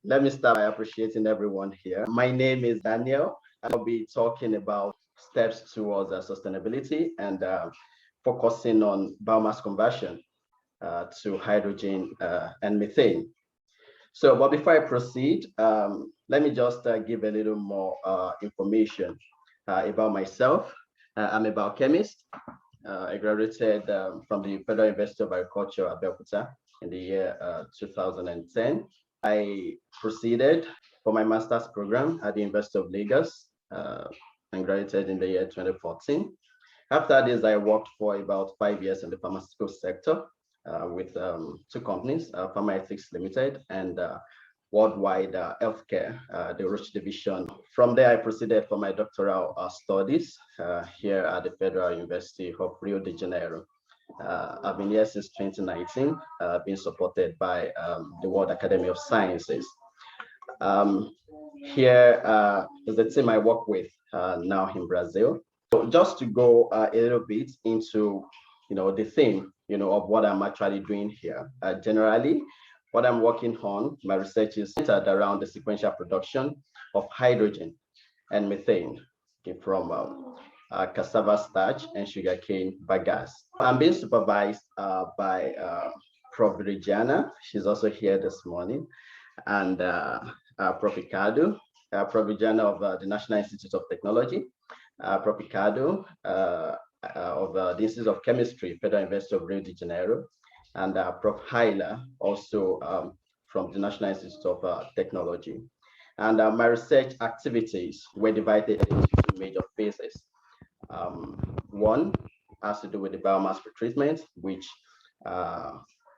Let me start by appreciating everyone here. My name is Daniel. I'll be talking about steps towards sustainability and focusing on biomass conversion to hydrogen and methane. So, but before I proceed, let me just give a little more information about myself. I'm a biochemist. I graduated from the Federal University of Agriculture, Abeokuta, in the year 2010. I proceeded for my master's program at the University of Lagos and graduated in the year 2014. After this, I worked for about 5 years in the pharmaceutical sector with two companies, Pharmaethics Limited and Worldwide Healthcare, the Roche division. From there, I proceeded for my doctoral studies here at the Federal University of Rio de Janeiro. I've been here since 2019, being supported by the World Academy of Sciences. Here is the team I work with now in Brazil. So just to go a little bit into, the theme, of what I'm actually doing here. Generally, what I'm working on, my research is centered around the sequential production of hydrogen and methane from cassava starch and sugarcane bagasse. I'm being supervised by Prof. Viridiana. She's also here this morning, and Prof. Ricardo, Prof. Viridiana of the National Institute of Technology, Prof. Ricardo of the Institute of Chemistry, Federal University of Rio de Janeiro, and Prof. Haila, also from the National Institute of Technology. And my research activities were divided into two major phases. One has to do with the biomass pretreatment, which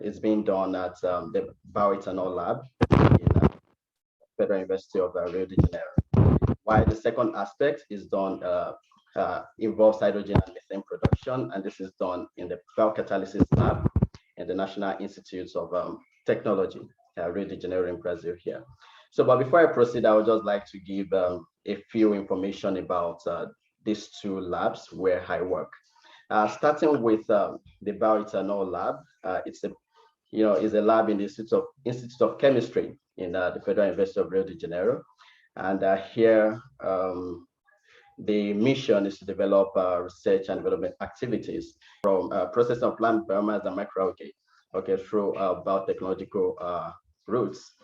is being done at the bioethanol lab in Federal University of Rio de Janeiro. While the second aspect is done involves hydrogen and methane production, and this is done in the biocatalysis lab in the National Institute of Technology, Rio de Janeiro in Brazil here. So, but before I proceed, I would just like to give a few information about these two labs where I work. Starting with the bioethanol lab, it's a lab in the Institute of Chemistry in the Federal University of Rio de Janeiro, and here the mission is to develop research and development activities from processing of plant biomass and microalgae, through biotechnological routes.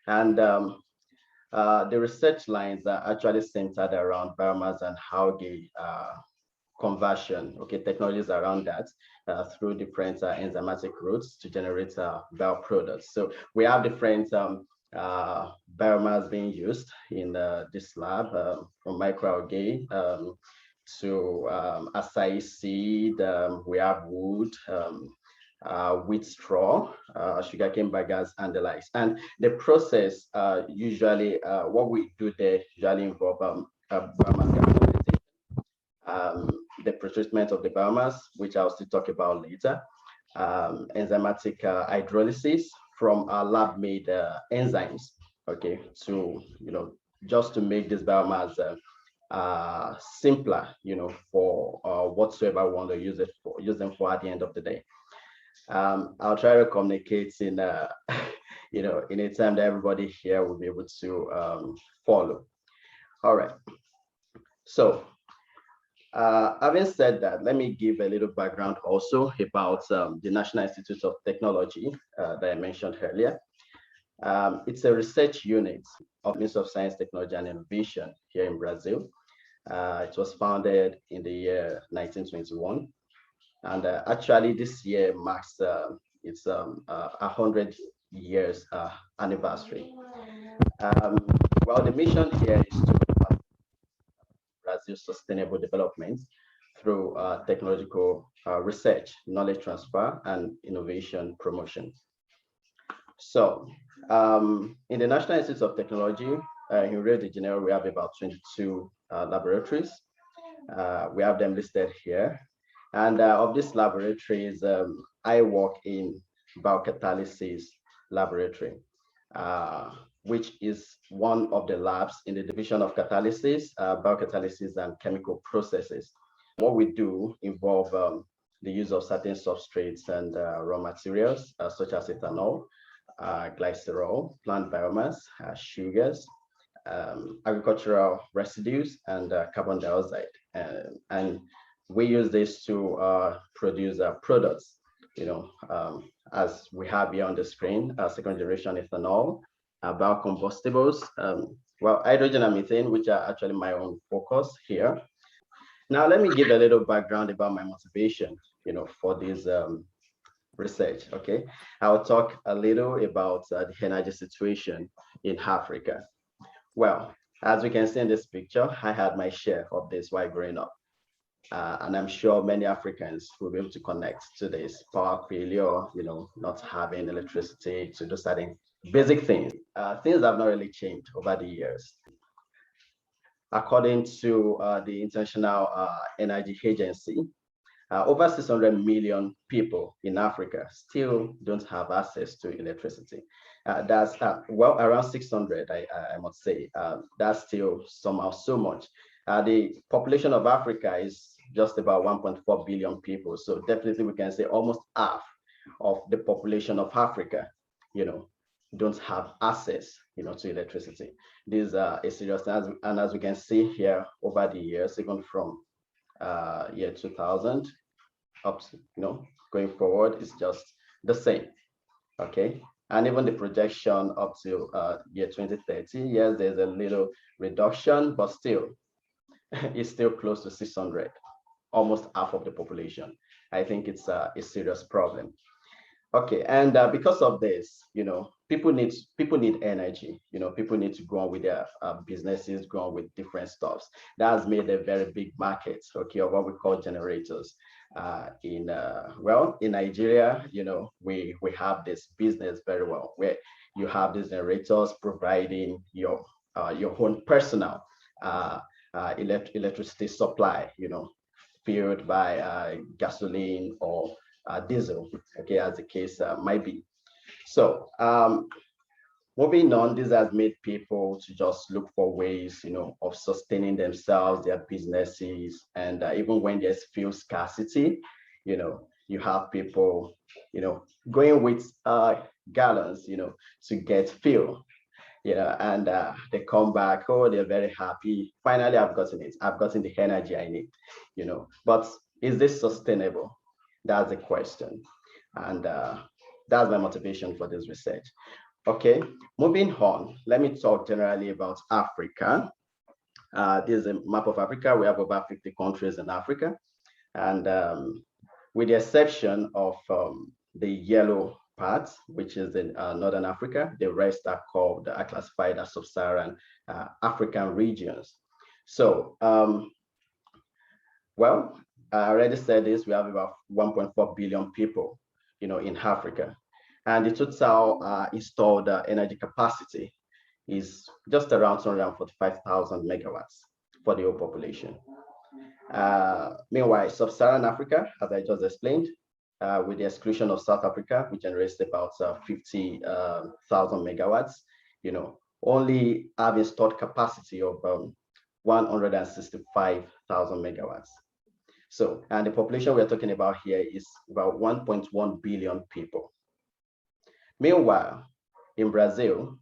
And the research lines are actually centered around biomass and algae conversion, technologies around that through different enzymatic routes to generate bioproducts. So we have different biomass being used in this lab, from microalgae to acai seed. We have wood, wheat straw, sugarcane bagasse, and the likes. And the process usually, what we do there usually involve biomass characterization, the pretreatment of the biomass, which I'll still talk about later, enzymatic hydrolysis from our lab-made enzymes, to just to make this biomass simpler, for whatsoever we want to use them for at the end of the day. I'll try to communicate in in a time that everybody here will be able to follow. All right. So having said that, let me give a little background also about the National Institute of Technology that I mentioned earlier. It's a research unit of Ministry of Science, Technology, and Innovation here in Brazil. It was founded in the year 1921. And actually, this year marks its 100 years anniversary. Well, the mission here is to Brazil's sustainable development through technological research, knowledge transfer, and innovation promotion. So, in the National Institute of Technology in Rio de Janeiro, we have about 22 laboratories. We have them listed here. And of these laboratories, I work in biocatalysis laboratory, which is one of the labs in the division of catalysis, biocatalysis, and chemical processes. What we do involve the use of certain substrates and raw materials, such as ethanol, glycerol, plant biomass, sugars, agricultural residues, and carbon dioxide. And we use this to produce products, as we have here on the screen, second generation ethanol, biocombustibles, well, hydrogen and methane, which are actually my own focus here. Now, let me give a little background about my motivation, for this research, okay? I'll talk a little about the energy situation in Africa. Well, as we can see in this picture, I had my share of this while growing up. And I'm sure many Africans will be able to connect to this power failure, not having electricity to do certain basic things. Things have not really changed over the years. According to the International Energy Agency, over 600 million people in Africa still don't have access to electricity. That's well, around 600, I must say. That's still somehow so much. The population of Africa is just about 1.4 billion people. So definitely we can say almost half of the population of Africa, don't have access, to electricity. This is a serious thing. And as we can see here over the years, even from year 2000 up to, going forward, it's just the same, okay? And even the projection up to year 2030, yes, there's a little reduction, but still, it's still close to 600, almost half of the population. I think it's a serious problem. Okay, and because of this, people need energy. People need to go on with their businesses, go on with different stuffs. That has made a very big market, okay, of what we call generators. In Nigeria, we have this business very well, where you have these generators providing your own personal electricity supply, fueled by gasoline or diesel, okay, as the case might be. So moving on, this has made people to just look for ways, of sustaining themselves, their businesses, and even when there's fuel scarcity, you have people, going with gallons, to get fuel, and they come back, oh, they're very happy. Finally, I've gotten it. I've gotten the energy I need, But is this sustainable? That's the question. And that's my motivation for this research. Okay, moving on, let me talk generally about Africa. This is a map of Africa. We have about 50 countries in Africa. And with the exception of the yellow parts, which is in Northern Africa, the rest are classified as sub-Saharan African regions. So, well, I already said this, we have about 1.4 billion people, in Africa. And the total installed energy capacity is just around 245,000 megawatts for the whole population. Meanwhile, sub-Saharan Africa, as I just explained, with the exclusion of South Africa, which generates about 50,000 megawatts, only have installed capacity of 165,000 megawatts. So, and the population we're talking about here is about 1.1 billion people. Meanwhile, in Brazil,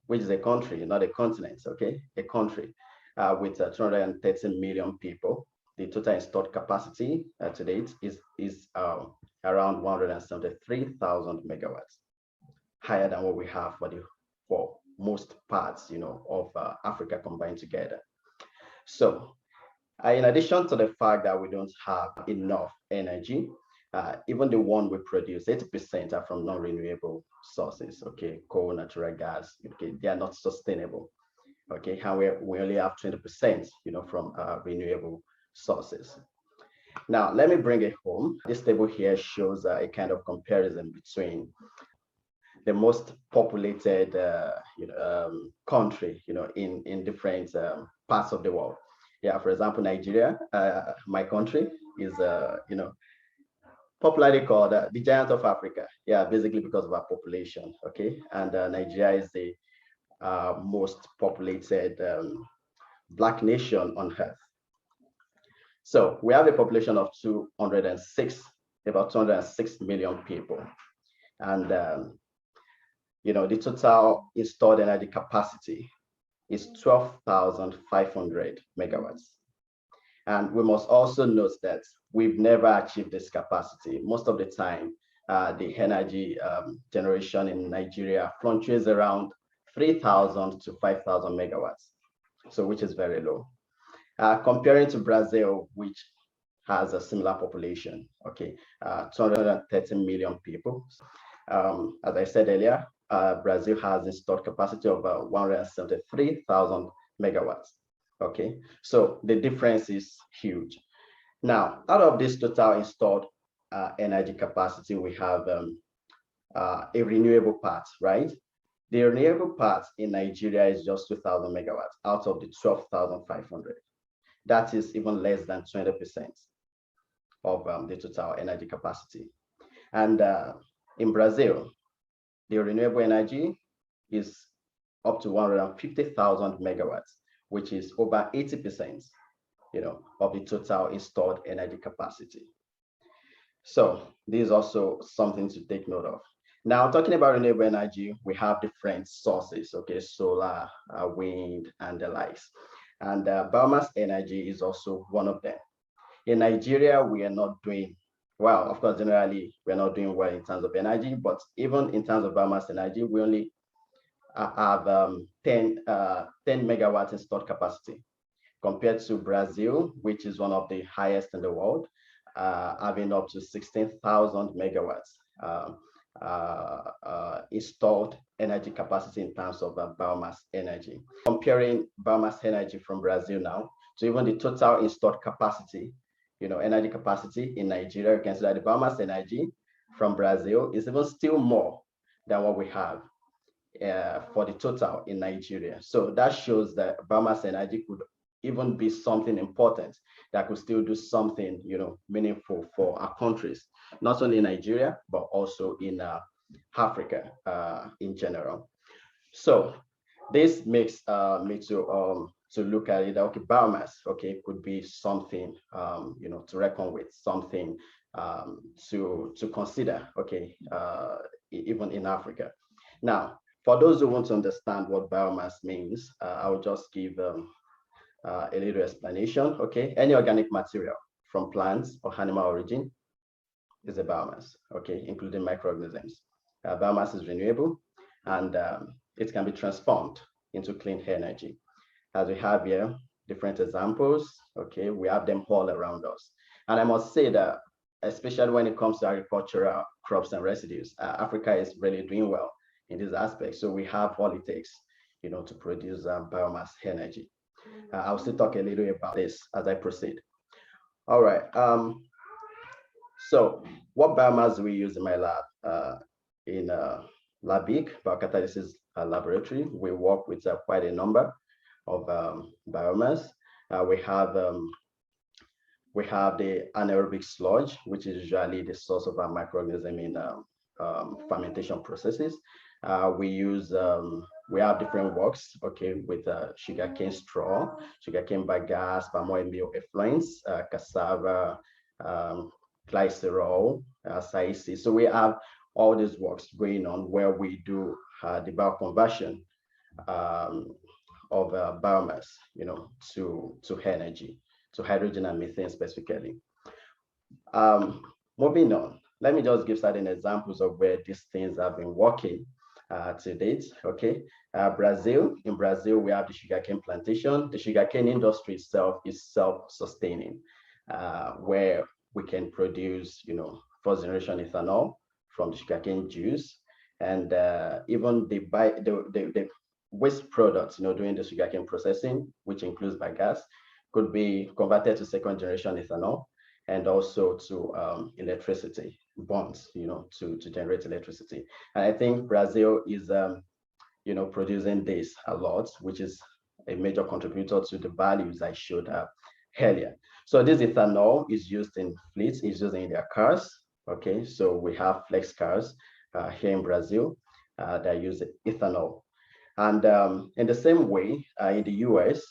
which is a country, not a continent, okay, a country with 230 million people, the total installed capacity to date is around 173,000 megawatts, higher than what we have for most parts, of Africa combined together. So, in addition to the fact that we don't have enough energy, even the one we produce, 80% are from non-renewable sources, okay, coal, natural gas, okay, they are not sustainable, okay, and we only have 20%, from renewable sources. Now, let me bring it home. This table here shows a kind of comparison between the most populated country, in different parts of the world. Yeah, for example, Nigeria, my country, is popularly called the giant of Africa. Yeah, basically because of our population. Okay, and Nigeria is the most populated Black nation on earth. So we have a population of about 206 million people, and the total installed energy capacity is 12,500 megawatts. And we must also note that we've never achieved this capacity. Most of the time, the energy generation in Nigeria fluctuates around 3,000 to 5,000 megawatts, so which is very low. Comparing to Brazil, which has a similar population, okay, 230 million people. As I said earlier, Brazil has installed capacity of 173,000 megawatts. Okay, so the difference is huge. Now, out of this total installed energy capacity, we have a renewable part, right? The renewable part in Nigeria is just 2,000 megawatts out of the 12,500. That is even less than 20% of the total energy capacity. And in Brazil, the renewable energy is up to 150,000 megawatts, which is over 80%, of the total installed energy capacity. So this is also something to take note of. Now, talking about renewable energy, we have different sources, okay, solar, wind, and the likes. And biomass energy is also one of them. In Nigeria, we are not doing well. Of course, generally, we're not doing well in terms of energy, but even in terms of biomass energy, we only have 10 megawatts installed capacity compared to Brazil, which is one of the highest in the world, having up to 16,000 megawatts installed energy capacity in terms of biomass energy. Comparing biomass energy from Brazil now to even the total installed capacity, energy capacity in Nigeria, you can see that the biomass energy from Brazil is even still more than what we have for the total in Nigeria. So that shows that biomass energy could even be something important that could still do something, meaningful for our countries, not only in Nigeria, but also in Africa in general. So this makes me to look at it. Okay, biomass, okay, could be something, to reckon with, something to consider, okay, even in Africa. Now, for those who want to understand what biomass means, I will just give a little explanation. Okay, any organic material from plants or animal origin is a biomass, okay, including microorganisms. Biomass is renewable, and it can be transformed into clean energy. As we have here, different examples, okay, we have them all around us. And I must say that, especially when it comes to agricultural crops and residues, Africa is really doing well in this aspect. So we have all it takes, to produce biomass energy. I'll still talk a little about this as I proceed. All right. So what biomass do we use in my lab? In LabIC, Biocatalysis Laboratory, we work with quite a number of biomass. We have the anaerobic sludge, which is usually the source of our microorganism in fermentation processes. We have different works, okay, with sugarcane straw, sugarcane bagasse, palm oil meal effluents, cassava, glycerol, saici. So we have all these works going on where we do the bioconversion of biomass, to energy, to hydrogen and methane specifically. Moving on, let me just give certain examples of where these things have been working to date. Okay, in Brazil, we have the sugarcane plantation. The sugarcane industry itself is self-sustaining, where we can produce, first generation ethanol from the sugarcane juice, and even the waste products, during the sugarcane processing, which includes bagasse, could be converted to second generation ethanol, and also to electricity bonds, to generate electricity. And I think Brazil is, producing this a lot, which is a major contributor to the values I showed earlier. So this ethanol is used in fleets, is used in their cars. Okay, so we have flex cars here in Brazil that use ethanol. And in the same way, in the US,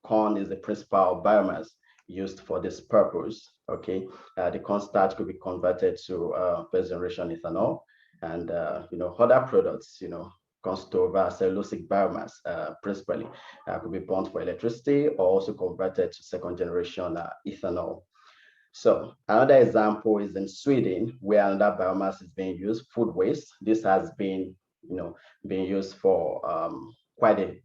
corn is the principal biomass used for this purpose. Okay, the corn starch could be converted to first generation ethanol, and other products, const over cellulosic biomass, principally, could be burnt for electricity or also converted to second generation ethanol. So another example is in Sweden, where another biomass is being used, food waste. This has been, being used for quite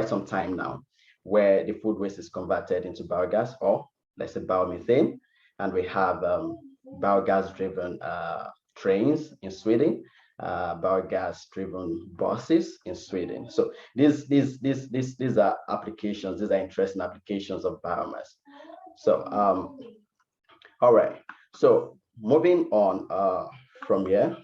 some time now, where the food waste is converted into biogas, or let's say biomethane, and we have biogas-driven trains in Sweden, biogas-driven buses in Sweden. So these are applications. These are interesting applications of biomass. So all right. So moving on from here,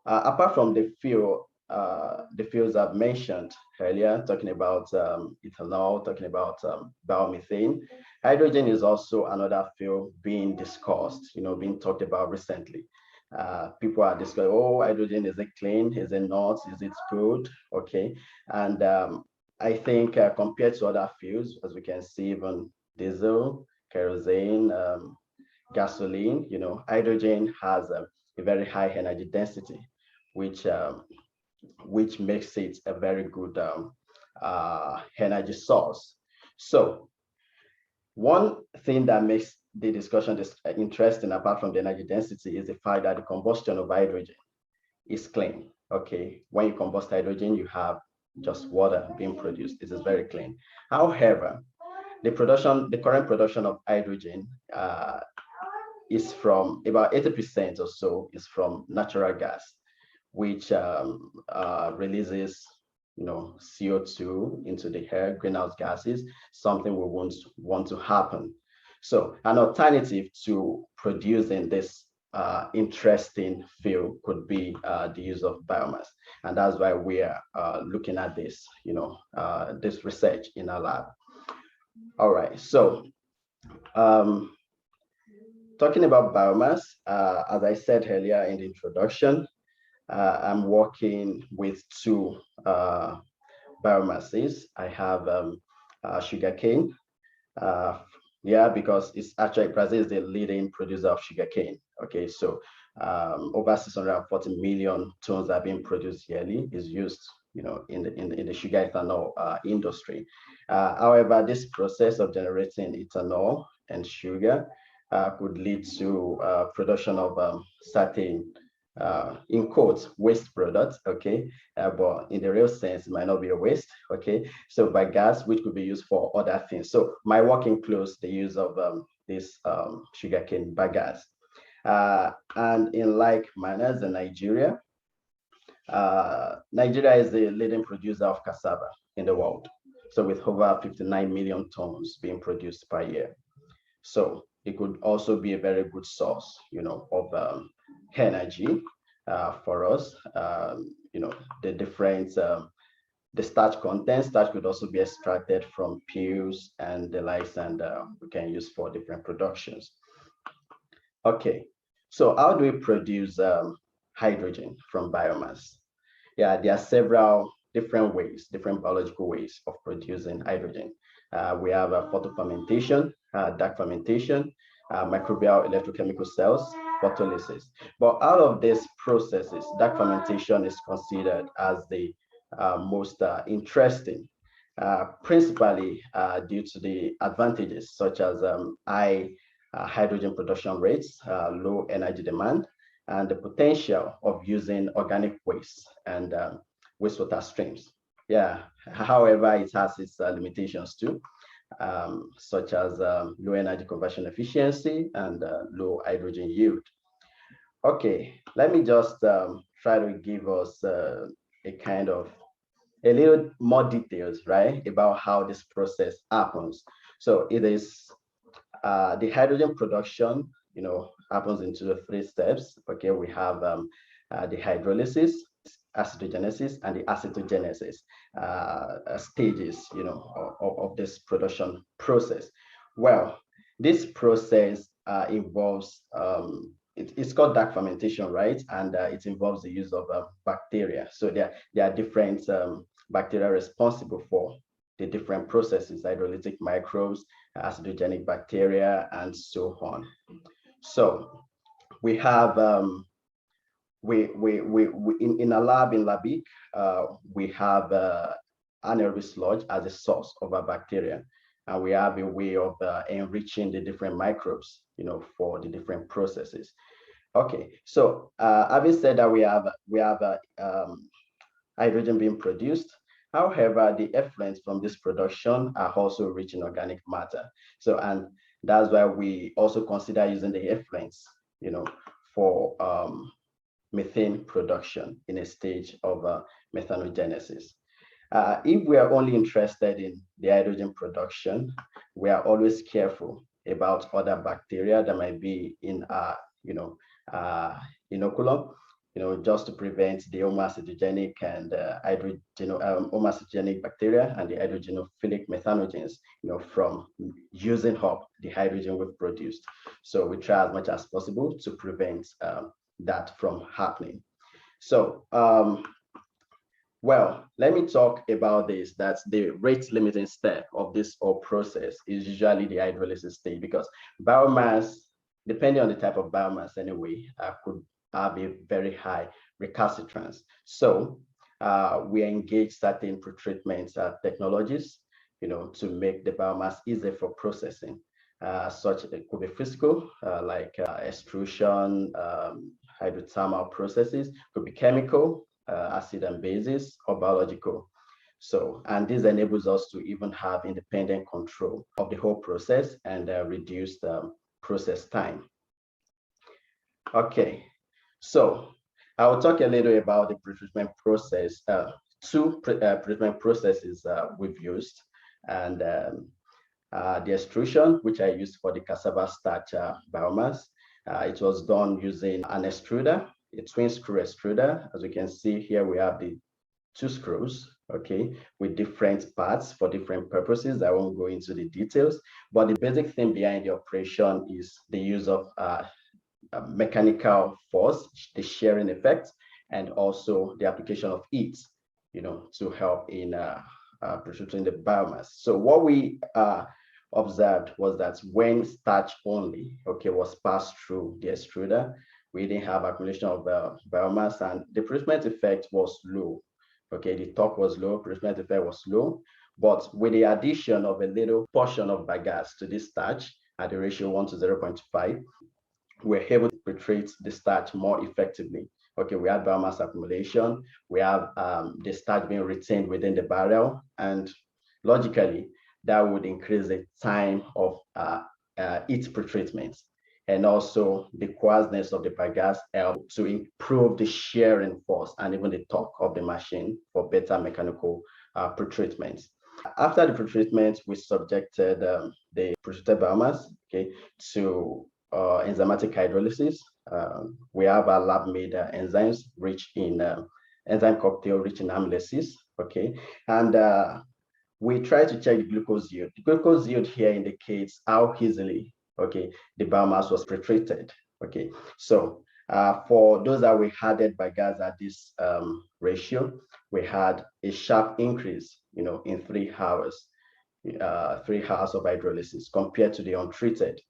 apart from the fields I've mentioned earlier, talking about ethanol, talking about biomethane, hydrogen is also another field being discussed, being talked about recently. People are discussing, oh, hydrogen, is it clean? Is it not? Is it good? Okay. And I think compared to other fuels, as we can see, even diesel, kerosene, gasoline, hydrogen has a very high energy density, which makes it a very good energy source. So one thing that makes the discussion interesting, apart from the energy density, is the fact that the combustion of hydrogen is clean. Okay, when you combust hydrogen, you have just water being produced. This is very clean. However, the current production of hydrogen is from about 80% or so is from natural gas, which releases, CO2 into the air, greenhouse gases, something we won't want to happen. So an alternative to producing this interesting fuel could be the use of biomass. And that's why we are looking at this, this research in our lab. All right, so talking about biomass, as I said earlier in the introduction, I'm working with two biomasses. I have sugarcane. Because it's actually Brazil is the leading producer of sugarcane. Okay, so over 640 million tons are being produced yearly, is used, in the sugar ethanol industry. However, this process of generating ethanol and sugar could lead to production of certain in quotes, waste products, okay, but in the real sense, it might not be a waste, okay, so by gas, which could be used for other things. So my work includes the use of this sugarcane bagasse. And in like manners in Nigeria, Nigeria is the leading producer of cassava in the world, so with over 59 million tons being produced per year. So it could also be a very good source, of energy for us. The different, the starch content, starch could also be extracted from peels and the likes, and we can use for different productions. Okay, so how do we produce hydrogen from biomass? Yeah, there are several different ways, different biological ways of producing hydrogen. We have photofermentation, dark fermentation, microbial electrochemical cells, photolysis. But out of these processes, dark fermentation is considered as the most interesting, principally due to the advantages such as high hydrogen production rates, low energy demand, and the potential of using organic waste and wastewater streams. Yeah, however, it has its limitations too, such as low energy conversion efficiency and low hydrogen yield. Okay, let me just try to give us a kind of a little more details, right, about how this process happens. So it is the hydrogen production, happens into the three steps. Okay, we have the hydrolysis, acidogenesis, and the acetogenesis stages, of this production process. Well, this process involves it's called dark fermentation, right? And it involves the use of bacteria. So there are different bacteria responsible for the different processes: hydrolytic microbes, acidogenic bacteria, and so on. So we have in a lab in Labic, we have anaerobic sludge as a source of our bacteria, and we have a way of enriching the different microbes, for the different processes. Okay, so having said that, we have hydrogen being produced. However, the effluents from this production are also rich in organic matter. So, and that's why we also consider using the effluents, for methane production in a stage of methanogenesis. If we are only interested in the hydrogen production, we are always careful about other bacteria that might be in our, inoculum, just to prevent the homoacidogenic and homoacidogenic bacteria and the hydrogenophilic methanogens, from using up the hydrogen we've produced. So we try as much as possible to prevent that from happening. So, well, let me talk about this. That's the rate limiting step of this whole process is usually the hydrolysis stage, because biomass, depending on the type of biomass anyway, could have a very high recalcitrance. So we engage certain pretreatment technologies, to make the biomass easier for processing. Such it could be physical, like extrusion, hydrothermal processes, could be chemical, acid and bases, or biological. So, and this enables us to even have independent control of the whole process and reduce the process time. Okay, so I will talk a little about the pretreatment process. Two pretreatment processes we've used, and the extrusion, which I used for the cassava starch biomass. It was done using an extruder, a twin screw extruder. As you can see here, we have the two screws, okay, with different parts for different purposes. I won't go into the details, but the basic thing behind the operation is the use of mechanical force, the shearing effect, and also the application of heat, to help in producing the biomass. So what we observed was that when starch only, okay, was passed through the extruder, we didn't have accumulation of biomass, and the pretreatment effect was low. Okay, the torque was low, pretreatment effect was low, but with the addition of a little portion of bagasse to this starch at the ratio 1 to 0.5, we're able to pretreat the starch more effectively. Okay, we have biomass accumulation, we have the starch being retained within the barrel, and logically, that would increase the time of its pretreatment. And also the coarseness of the bagasse help to improve the shearing force and even the torque of the machine for better mechanical pretreatment. After the pretreatment, we subjected the pretreated biomass, okay, to enzymatic hydrolysis. We have our lab-made enzymes rich in enzyme cocktail rich in amylases, okay, and we try to check the glucose yield. The glucose yield here indicates how easily, okay, the biomass was pretreated, okay. So for those that we added bagasse at this ratio, we had a sharp increase, in 3 hours, 3 hours of hydrolysis compared to the untreated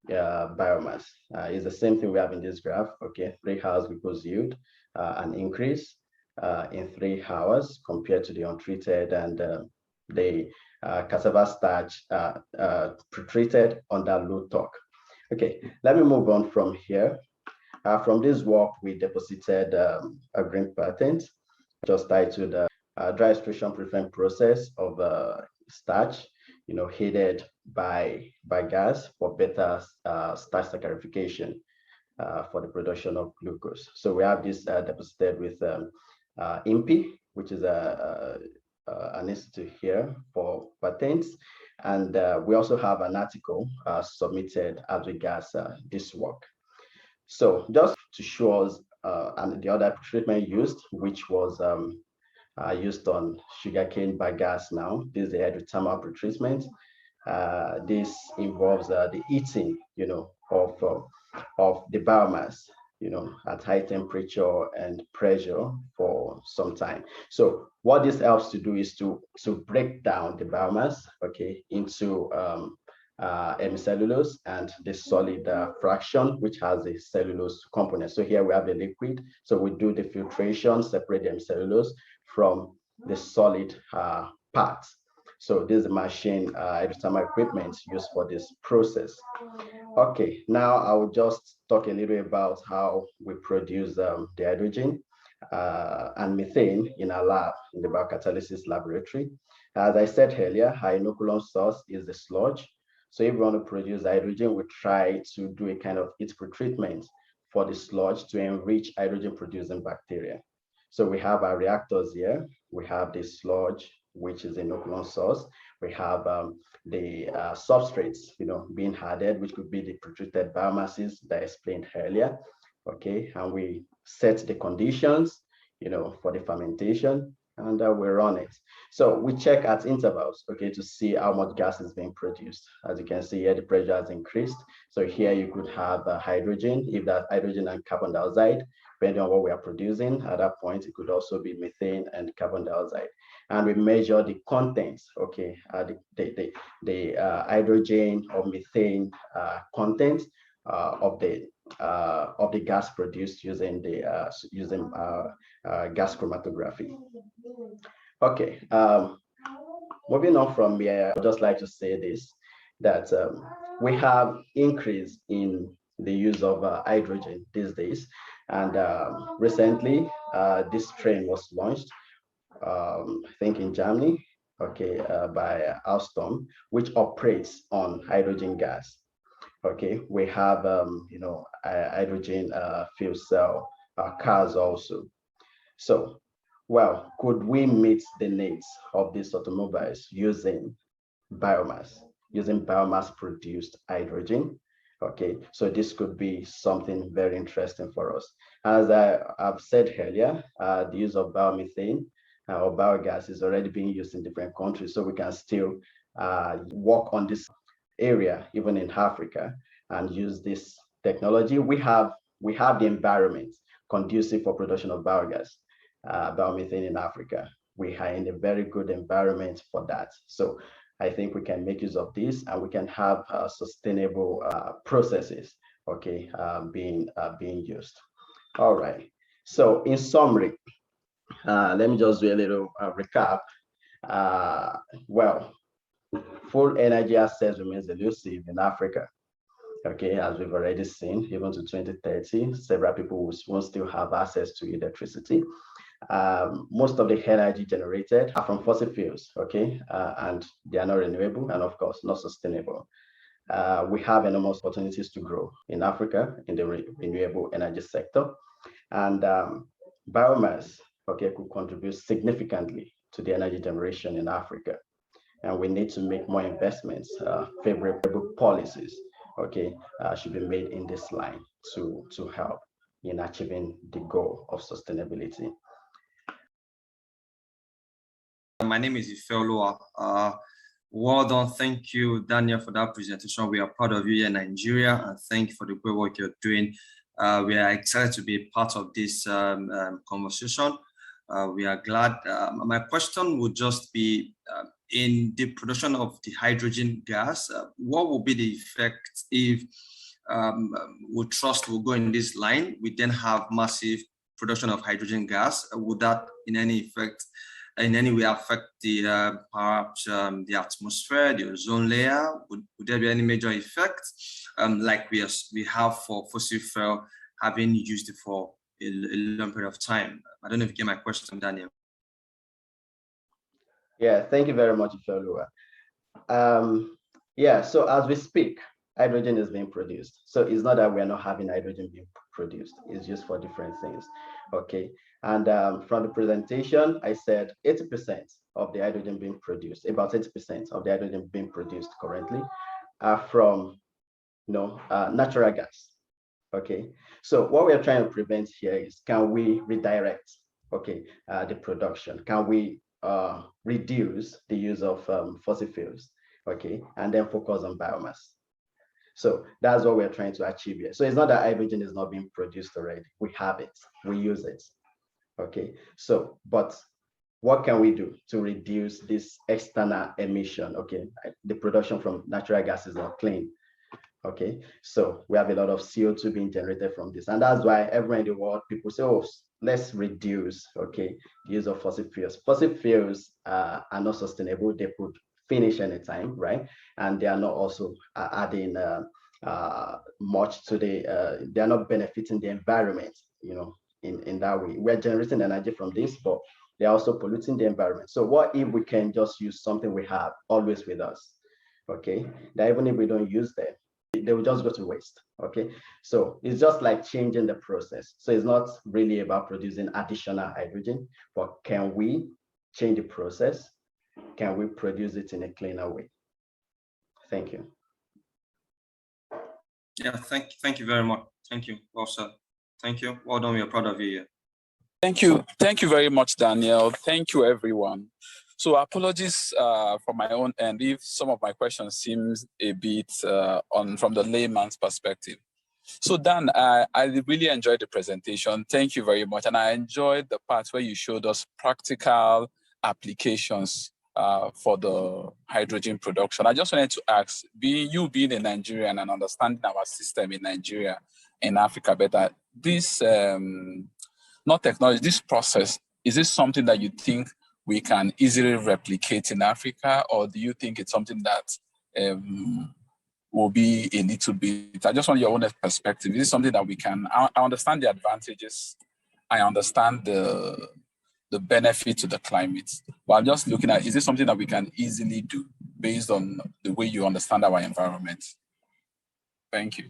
biomass. It's the same thing we have in this graph, okay, 3 hours glucose yield, an increase in 3 hours compared to the untreated, and the cassava starch pretreated under low torque. Okay, let me move on from here. From this work, we deposited a green patent just titled dry extrusion pretreatment process of starch, heated by gas for better starch saccharification for the production of glucose. So we have this deposited with INPI, which is an institute here for patents. And we also have an article submitted as regards this work. So just to show us and the other treatment used, which was used on sugarcane bagasse now. This is the hydrothermal pretreatment. This involves the heating, of the biomass, at high temperature and pressure for some time. So what this helps to do is to break down the biomass, okay, into hemicellulose, and the solid fraction, which has a cellulose component. So here we have the liquid. So we do the filtration, separate the hemicellulose from the solid parts. So this is the machine hydrothermal equipment used for this process. Okay, now I will just talk a little about how we produce the hydrogen and methane in our lab, in the biocatalysis laboratory. As I said earlier, our inoculum source is the sludge. So if we want to produce hydrogen, we try to do a kind of heat pretreatment for the sludge to enrich hydrogen-producing bacteria. So we have our reactors here. We have the sludge, which is the inoculum source. We have the substrates, being added, which could be the pretreated biomasses that I explained earlier. Okay, and we set the conditions, for the fermentation, and we run it. So we check at intervals, okay, to see how much gas is being produced. As you can see here, the pressure has increased. So here you could have hydrogen, if that's hydrogen and carbon dioxide, depending on what we are producing. At that point, it could also be methane and carbon dioxide. And we measure the contents, okay, the hydrogen or methane content of the gas produced using the gas chromatography. Okay, moving on from here, I'd just like to say this, that we have increase in the use of hydrogen these days. And recently, this train was launched, I think in Germany, okay, by Alstom, which operates on hydrogen gas. Okay, we have, hydrogen fuel cell cars also. So, well, could we meet the needs of these automobiles using biomass produced hydrogen? Okay, so this could be something very interesting for us. As I've said earlier, the use of biomethane or biogas is already being used in different countries, so we can still work on this area, even in Africa, and use this technology. We have the environment conducive for production of biomethane in Africa. We are in a very good environment for that. So I think we can make use of this, and we can have sustainable processes, okay, being used. All right. So in summary, let me just do a little recap. Well, full energy access remains elusive in Africa. Okay, as we've already seen, even to 2030, several people will still have access to electricity. Most of the energy generated are from fossil fuels, okay, and they are not renewable and, of course, not sustainable. We have enormous opportunities to grow in Africa in the renewable energy sector, and biomass, okay, could contribute significantly to the energy generation in Africa. And we need to make more investments. Favorable policies, okay, should be made in this line to help in achieving the goal of sustainability. My name is Ifeoluwa. Well done. Thank you, Daniel, for that presentation. We are proud of you here in Nigeria, and thank you for the great work you're doing. We are excited to be part of this conversation. We are glad. My question would just be, in the production of the hydrogen gas, what will be the effect if we trust will go in this line? We then have massive production of hydrogen gas. Would that in any way affect the perhaps the atmosphere, the ozone layer? Would there be any major effect, like we have for fossil fuel, having used it for a long period of time? I don't know if you get my question, Daniel. Yeah, thank you very much, Ifeoluwa. Yeah, so as we speak, hydrogen is being produced. So it's not that we are not having hydrogen being produced. It's just for different things, okay? And from the presentation, I said 80% of the hydrogen being produced, about 80% of the hydrogen being produced currently are from natural gas, okay? So what we are trying to prevent here is, can we redirect, okay, the production? Can we reduce the use of fossil fuels, okay, and then focus on biomass? So that's what we're trying to achieve here. So it's not that hydrogen is not being produced already. We have it, we use it, okay? So, but what can we do to reduce this external emission? Okay, the production from natural gas is not clean. Okay, so we have a lot of CO2 being generated from this. And that's why everywhere in the world, people say, oh, let's reduce, okay, the use of fossil fuels. Fossil fuels are not sustainable. They could finish anytime, right? And they are not also adding much to they are not benefiting the environment, in that way. We're generating energy from this, but they're also polluting the environment. So what if we can just use something we have always with us, okay? That even if we don't use them, they will just go to waste, okay? So it's just like changing the process. So it's not really about producing additional hydrogen, but can we change the process? Can we produce it in a cleaner way? Thank you. Yeah, thank you very much. Thank you. Well said. Thank you. Well done. We are proud of you here. Thank you. Thank you very much, Daniel. Thank you, everyone. So apologies from my own end if some of my questions seems a bit from the layman's perspective. So Dan, I really enjoyed the presentation. Thank you very much. And I enjoyed the part where you showed us practical applications for the hydrogen production. I just wanted to ask, you being a Nigerian and understanding our system in Nigeria, in Africa better, this, not technology, this process, is this something that you think we can easily replicate in Africa, or do you think it's something that will be a little bit, I just want your own perspective. Is this something that we can, I understand the advantages, I understand the benefit to the climate, but I'm just looking at, is this something that we can easily do based on the way you understand our environment? Thank you.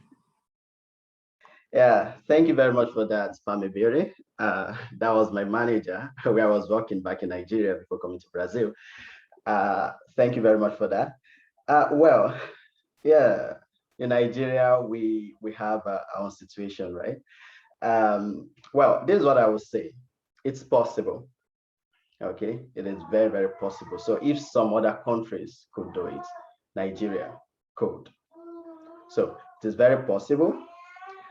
Yeah, thank you very much for that, Pame Beauty. That was my manager where I was working back in Nigeria before coming to Brazil. Thank you very much for that. Well, yeah, in Nigeria, we have our own situation, right? Well, this is what I would say. It's possible. Okay, it is very, very possible. So if some other countries could do it, Nigeria could. So it is very possible.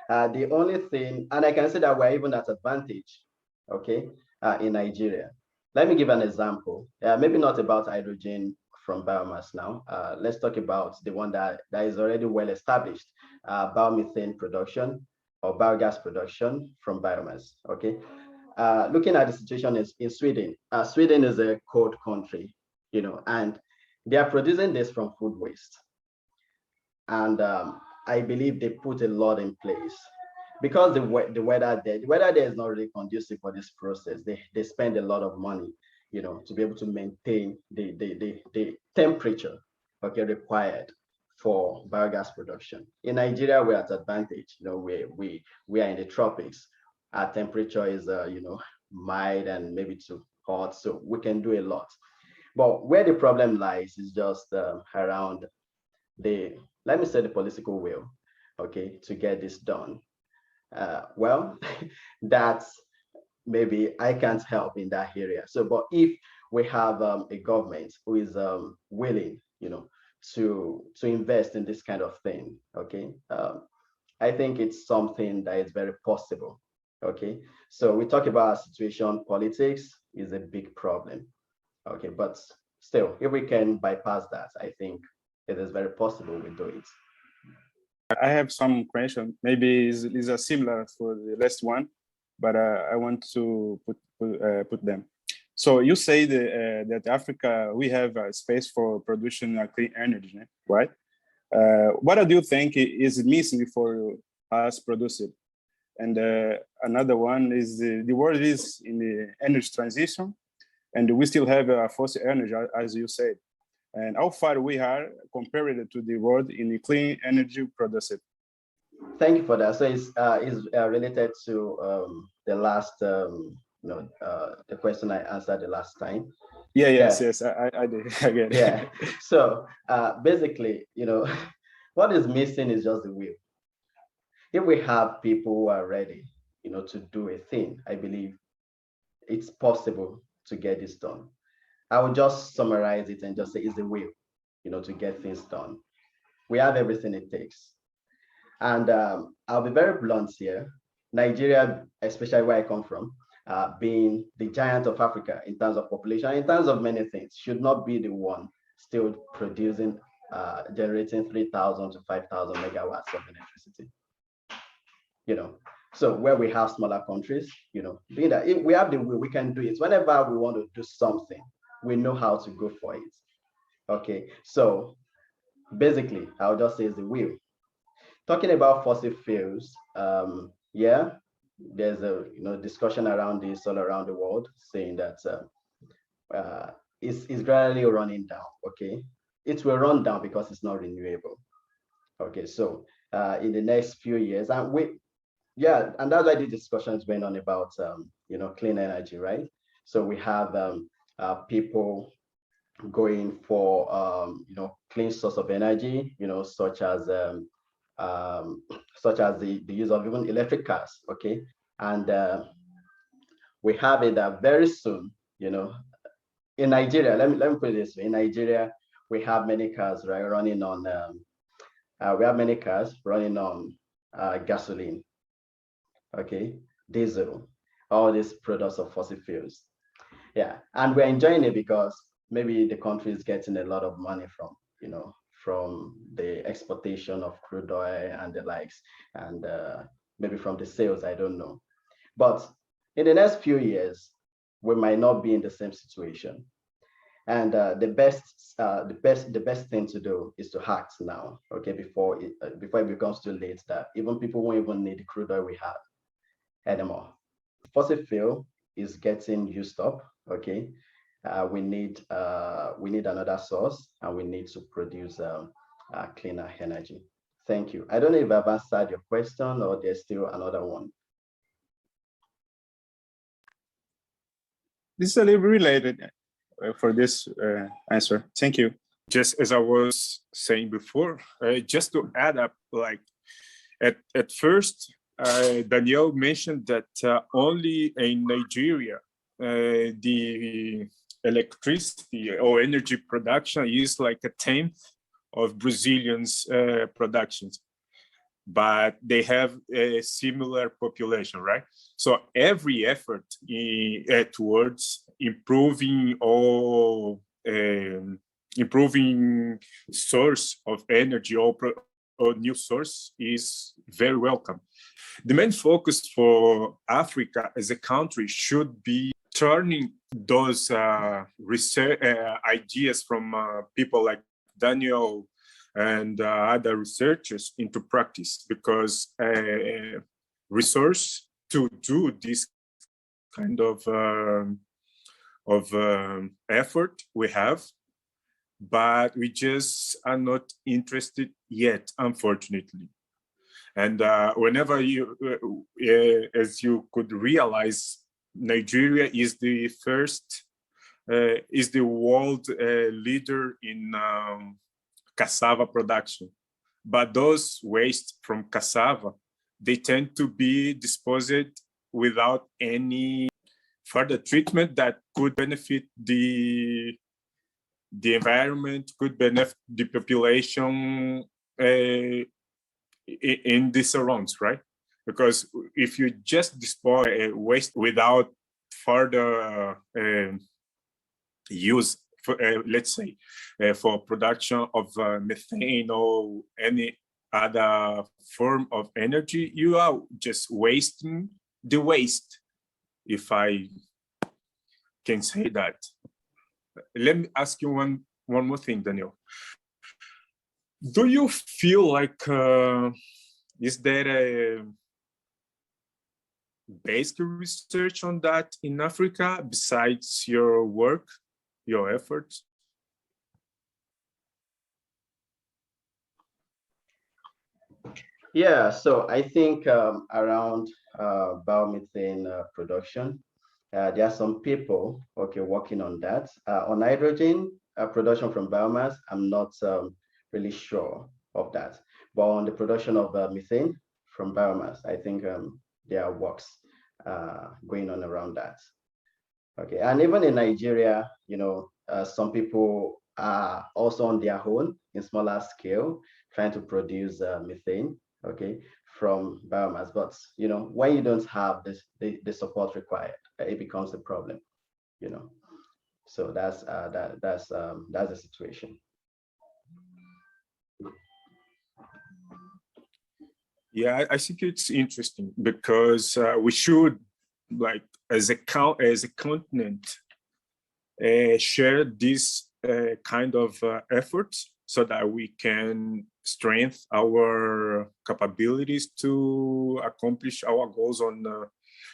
The only thing, and I can say that we're even at advantage, okay, in Nigeria. Let me give an example. Maybe not about hydrogen from biomass now. Let's talk about the one that is already well established, biomethane production or biogas production from biomass, okay? Looking at the situation in Sweden. Sweden is a cold country, and they are producing this from food waste. And I believe they put a lot in place because the weather there is not really conducive for this process. They spend a lot of money, to be able to maintain the temperature, okay, required for biogas production. In Nigeria, we're at advantage. We are in the tropics. Our temperature is mild and maybe too hot, so we can do a lot. But where the problem lies is just around let me say the political will, okay, to get this done. Well, that's maybe I can't help in that area. So, but if we have a government who is willing, to invest in this kind of thing, okay, I think it's something that is very possible. Okay, so we talk about our situation. Politics is a big problem. Okay, but still, if we can bypass that, I think it is very possible we do it. I have some question. Maybe is a similar for the last one, but I want to put them. So you say that Africa, we have a space for producing clean energy, right? What do you think is missing for us produce it? And another one is the world is in the energy transition, and we still have fossil energy, as you said. And how far we are compared to the world in the clean energy produced. Thank you for that. So it's related to the last, the question I answered the last time. Yeah, yes, I did. I get it. Yeah. So basically, what is missing is just the will. If we have people who are ready, to do a thing, I believe it's possible to get this done. I will just summarize it and just say it's the will, to get things done. We have everything it takes. And I'll be very blunt here. Nigeria, especially where I come from, being the giant of Africa in terms of population, in terms of many things, should not be the one still producing, generating 3,000 to 5,000 megawatts of electricity. So where we have smaller countries, being that if we have the will, we can do it. Whenever we want to do something, we know how to go for it. Okay, so basically, I'll just say it's the will. Talking about fossil fuels, yeah, there's a discussion around this all around the world, saying that it's gradually running down. Okay, it will run down because it's not renewable. Okay, so in the next few years, and and that's why the discussion is going on about clean energy, right? So we have people going for clean source of energy, such as the use of even electric cars. Okay, and we have it that very soon, in Nigeria. Let me put it this way: in Nigeria, we have many cars, right, running on gasoline. Okay, diesel, all these products of fossil fuels. Yeah, and we're enjoying it because maybe the country is getting a lot of money from the exportation of crude oil and the likes, and maybe from the sales, I don't know. But in the next few years, we might not be in the same situation. And the best thing to do is to act now, okay, before it becomes too late, that even people won't even need the crude oil we have anymore. Fossil fuel is getting used up. Okay, we need another source, and we need to produce cleaner energy. Thank you. I don't know if I've answered your question or there's still another one. This is a little related for this answer. Thank you. Just as I was saying before, just to add up, like at first, Daniel mentioned that only in Nigeria, the electricity or energy production is like a tenth of Brazilians' productions, but they have a similar population, right? So every effort towards improving improving source of energy or new source is very welcome. The main focus for Africa as a country should be turning those research ideas from people like Daniel and other researchers into practice, because resource to do this kind of effort we have, but we just are not interested yet, unfortunately. And whenever as you could realize, Nigeria is the world leader in cassava production. But those waste from cassava, they tend to be disposed without any further treatment that could benefit the environment, could benefit the population in the surrounds, right? Because if you just dispose waste without further use, for, let's say, for production of methane or any other form of energy, you are just wasting the waste, if I can say that. Let me ask you one more thing, Daniel. Do you feel like is there a basic research on that in Africa besides your work, your efforts? Yeah, so I think around biomethane production, there are some people working on that. On hydrogen production from biomass, I'm not really sure of that. But on the production of methane from biomass, I think there are works going on around that. Okay, and even in Nigeria, some people are also on their own in smaller scale trying to produce methane. okay, from biomass. But when you don't have the support required, it becomes a problem. So that's the situation. Yeah, I think it's interesting because we should, like, as a continent, share this kind of efforts so that we can strengthen our capabilities to accomplish our goals on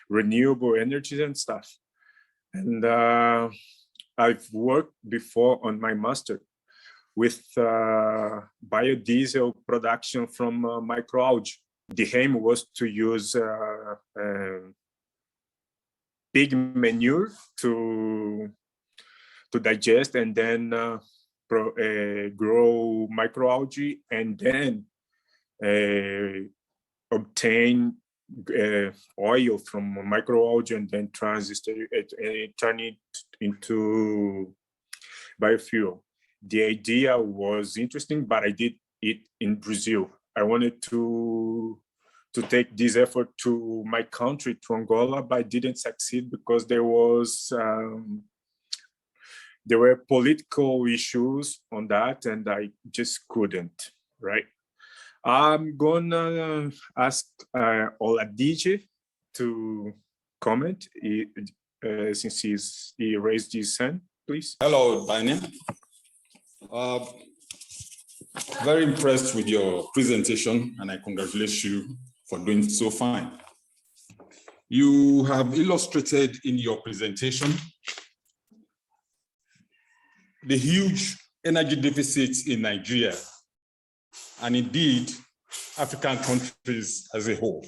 renewable energies and stuff. And I've worked before on my master with biodiesel production from microalgae. The aim was to use pig manure to digest and then grow microalgae and then obtain oil from microalgae and then turn it into biofuel. The idea was interesting, but I did it in Brazil. I wanted to take this effort to my country, to Angola, but I didn't succeed because there were political issues on that, and I just couldn't, right? I'm gonna ask Oladije to comment since he raised his hand, please. Hello, Daniel. Very impressed with your presentation, and I congratulate you for doing so fine. You have illustrated in your presentation the huge energy deficits in Nigeria, and indeed African countries as a whole.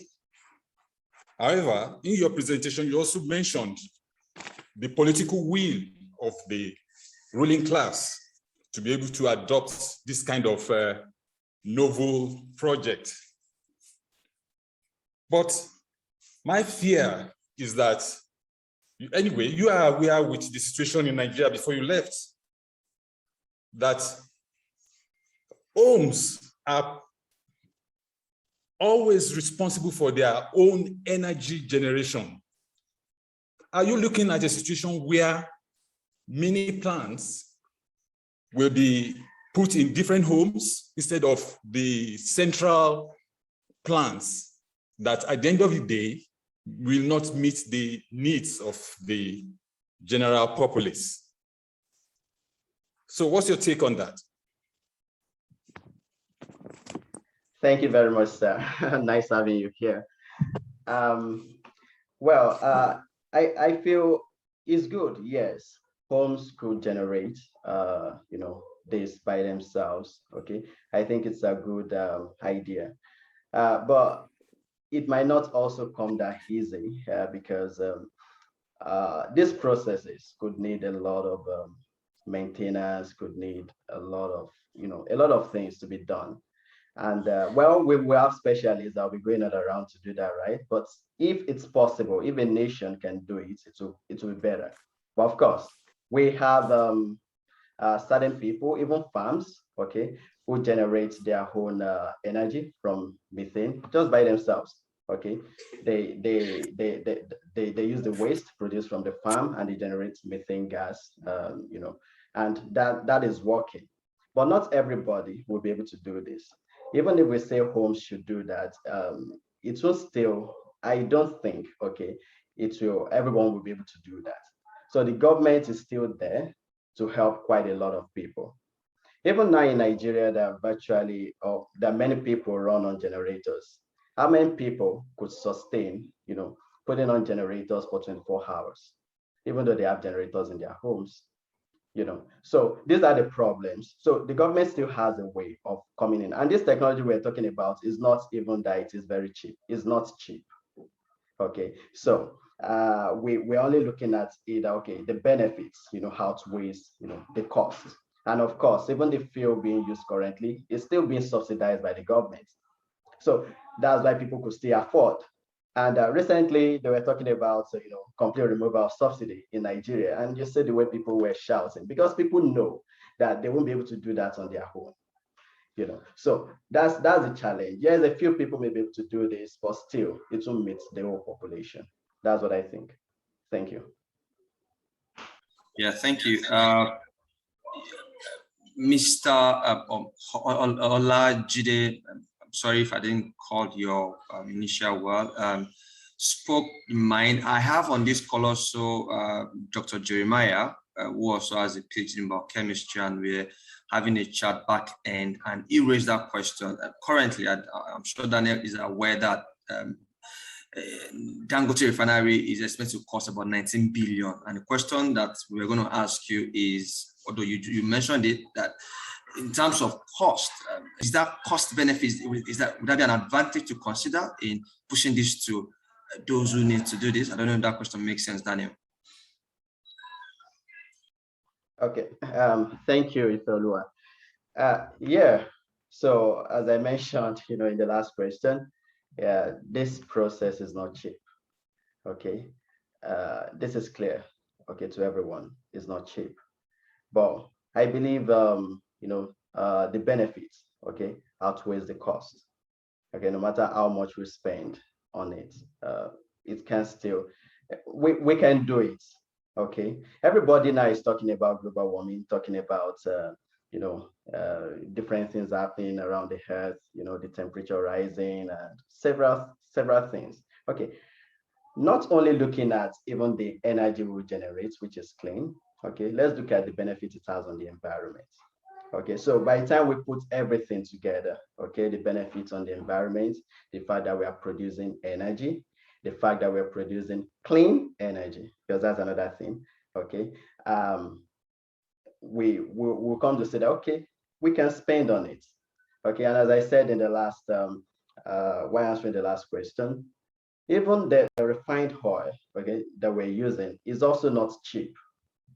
However, in your presentation, you also mentioned the political will of the ruling class to be able to adopt this kind of novel project. But my fear is that, anyway, you are aware with the situation in Nigeria before you left, that homes are always responsible for their own energy generation. Are you looking at a situation where mini plants will be put in different homes instead of the central plants that at the end of the day will not meet the needs of the general populace? So what's your take on that? Thank you very much, sir. Nice having you here. I feel it's good. Yes, homes could generate, this by themselves. Okay, I think it's a good idea, but it might not also come that easy because these processes could need a lot of maintenance, could need a lot of things to be done. And we have specialists that will be going around to do that, right? But if it's possible, if a nation can do it, it will be better. But of course, we have certain people, even farms, okay, who generate their own energy from methane just by themselves. Okay, they use the waste produced from the farm and they generate methane gas, and that is working. But not everybody will be able to do this. Even if we say homes should do that, it will still, I don't think, okay, everyone will be able to do that. So the government is still there to help quite a lot of people. Even now in Nigeria, there are many people run on generators. How many people could sustain, putting on generators for 24 hours, even though they have generators in their homes? So these are the problems. So the government still has a way of coming in, and this technology we're talking about is not even that it is very cheap. It's not cheap. Okay, so we're only looking at either, okay, the benefits outweighs the cost. And of course, even the fuel being used currently is still being subsidized by the government. So that's why people could still afford. And recently they were talking about, complete removal of subsidy in Nigeria. And you see the way people were shouting, because people know that they won't be able to do that on their own. So that's the challenge. Yes, a few people may be able to do this, but still it won't meet the whole population. That's what I think. Thank you. Yeah, thank you. Mr. Olajide, I'm sorry if I didn't call your initial word, spoke in mind. I have on this call also Dr. Jeremiah, who also has a PhD in biochemistry, and we're having a chat back end, and he raised that question. Currently, I'm sure Daniel is aware that Dangote refinery is expected to cost about 19 billion. And the question that we're going to ask you is, although you mentioned it, that in terms of cost, is that cost benefit, would that be an advantage to consider in pushing this to those who need to do this? I don't know if that question makes sense, Daniel. Okay, thank you, Ifelua. Yeah, so as I mentioned, in the last question, this process is not cheap. Okay, this is clear. Okay, to everyone, it's not cheap, but I believe the benefits, okay, outweighs the cost. Okay, no matter how much we spend on it, it can still, we can do it. Okay, everybody now is talking about global warming, talking about different things happening around the earth, the temperature rising and several things. Okay, not only looking at even the energy we generate, which is clean. Okay, let's look at the benefit it has on the environment. Okay, so by the time we put everything together, okay, the benefits on the environment, the fact that we are producing energy, the fact that we're producing clean energy, because that's another thing. Okay, we'll come to say that, okay, we can spend on it. Okay, and as I said in the last, while answering the last question, even the refined oil, okay, that we're using is also not cheap.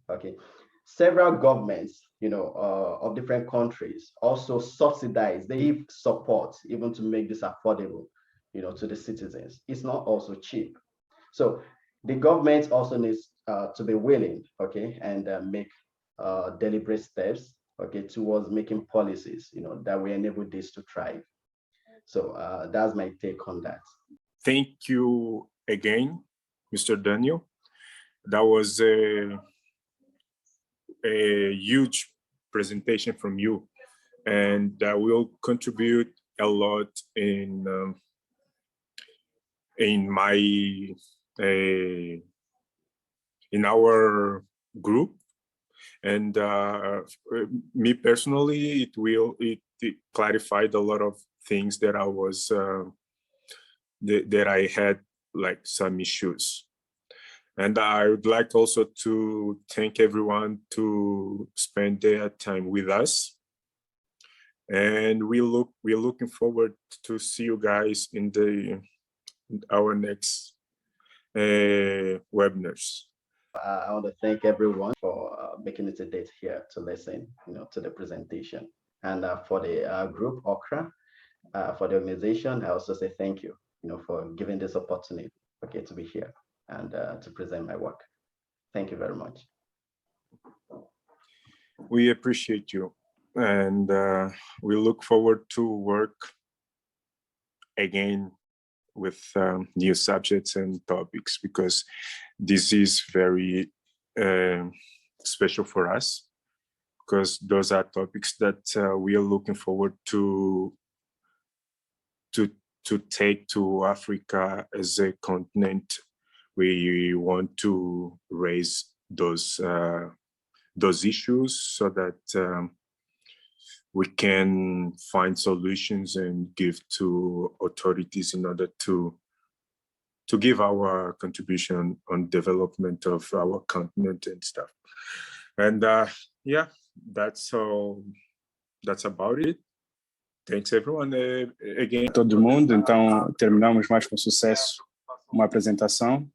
Okay, several governments, of different countries also subsidize, they give support even to make this affordable, to the citizens. It's not also cheap. So the government also needs to be willing, okay, and make deliberate steps, okay, towards making policies, that will enable this to thrive. So that's my take on that. Thank you again, Mr. Daniel. That was a huge presentation from you, and that will contribute a lot in our group. And me personally, it clarified a lot of things that I was that I had like some issues. And I would like also to thank everyone to spend their time with us. And we're looking forward to see you guys in our next webinars. I want to thank everyone for making it a date here to listen, to the presentation. And for the group OCRA, for the organization, I also say thank you, for giving this opportunity, okay, to be here and to present my work. Thank you very much. We appreciate you, and we look forward to work again with new subjects and topics, because this is very special for us, because those are topics that we are looking forward to take to Africa as a continent. We want to raise those issues so that we can find solutions and give to authorities in order to give our contribution on development of our continent and stuff. And yeah, that's all. That's about it. Thanks everyone again. Todo mundo, então terminamos mais com sucesso uma apresentação.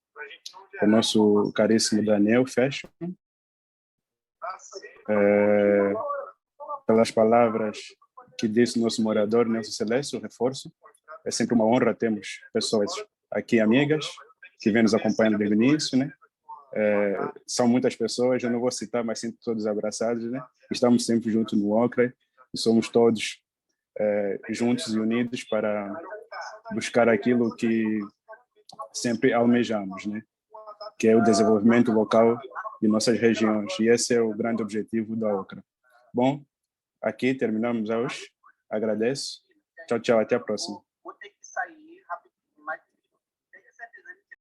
O nosso caríssimo Daniel Fashion. Pelas palavras que disse o nosso morador Nelson Celeste, o reforço. É sempre uma honra termos pessoas aqui amigas que vêm nos acompanhando desde o início, né? São muitas pessoas, eu não vou citar, mas sinto todos abraçados, né? Estamos sempre juntos no OCRA e somos todos juntos e unidos para buscar aquilo que sempre almejamos, né? Que é o desenvolvimento local de nossas regiões. E esse é o grande objetivo da OCRA. Bom, aqui terminamos hoje. Agradeço. Tchau, tchau. Até a próxima.